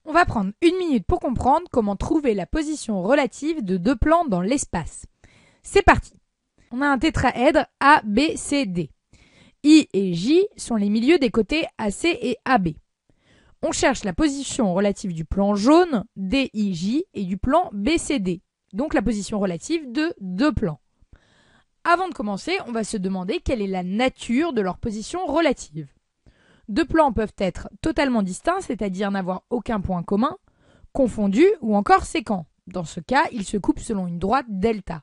On va prendre une minute pour comprendre comment trouver la position relative de deux plans dans l'espace. C'est parti. On a un tétraèdre A, B, C, D. I et J sont les milieux des côtés AC et AB. On cherche la position relative du plan jaune DIJ et du plan BCD, donc la position relative de deux plans. Avant de commencer, on va se demander quelle est la nature de leur position relative. Deux plans peuvent être totalement distincts, c'est-à-dire n'avoir aucun point commun, confondus ou encore sécants. Dans ce cas, ils se coupent selon une droite delta.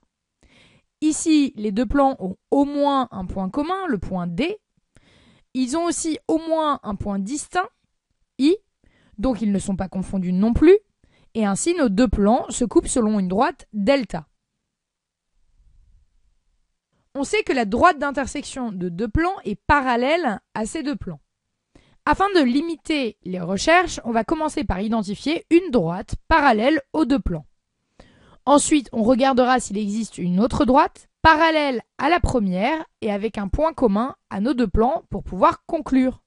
Ici, les deux plans ont au moins un point commun, le point D. Ils ont aussi au moins un point distinct, I, donc ils ne sont pas confondus non plus. Et ainsi, nos deux plans se coupent selon une droite delta. On sait que la droite d'intersection de deux plans est parallèle à ces deux plans. Afin de limiter les recherches, on va commencer par identifier une droite parallèle aux deux plans. Ensuite, on regardera s'il existe une autre droite parallèle à la première et avec un point commun à nos deux plans pour pouvoir conclure.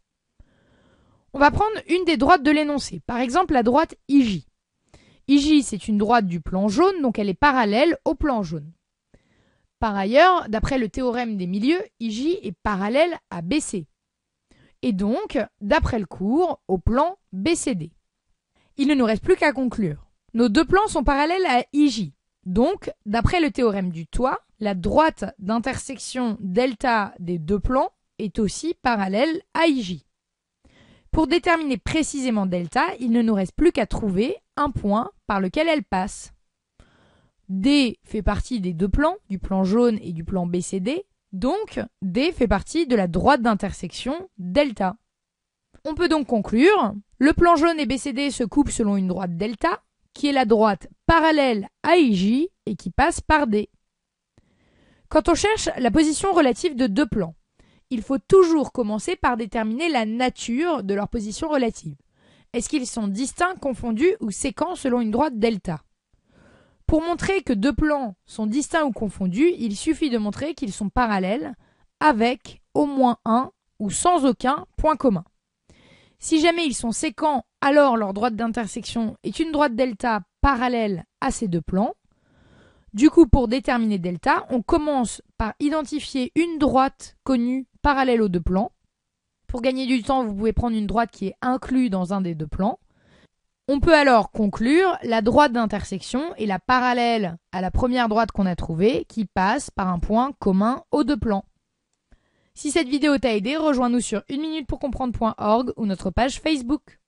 On va prendre une des droites de l'énoncé, par exemple la droite IJ. IJ, c'est une droite du plan jaune, donc elle est parallèle au plan jaune. Par ailleurs, d'après le théorème des milieux, IJ est parallèle à BC. Et donc, d'après le cours, au plan BCD. Il ne nous reste plus qu'à conclure. Nos deux plans sont parallèles à IJ. Donc, d'après le théorème du toit, la droite d'intersection delta des deux plans est aussi parallèle à IJ. Pour déterminer précisément delta, il ne nous reste plus qu'à trouver un point par lequel elle passe. D fait partie des deux plans, du plan jaune et du plan BCD. Donc, D fait partie de la droite d'intersection delta. On peut donc conclure, le plan jaune et BCD se coupent selon une droite delta, qui est la droite parallèle à IJ et qui passe par D. Quand on cherche la position relative de deux plans, il faut toujours commencer par déterminer la nature de leur position relative. Est-ce qu'ils sont distincts, confondus ou sécants selon une droite delta? Pour montrer que deux plans sont distincts ou confondus, il suffit de montrer qu'ils sont parallèles avec au moins un ou sans aucun point commun. Si jamais ils sont sécants, alors leur droite d'intersection est une droite delta parallèle à ces deux plans. Du coup, pour déterminer delta, on commence par identifier une droite connue parallèle aux deux plans. Pour gagner du temps, vous pouvez prendre une droite qui est inclue dans un des deux plans. On peut alors conclure la droite d'intersection est la parallèle à la première droite qu'on a trouvée qui passe par un point commun aux deux plans. Si cette vidéo t'a aidé, rejoins-nous sur 1minutepourcomprendre.org ou notre page Facebook.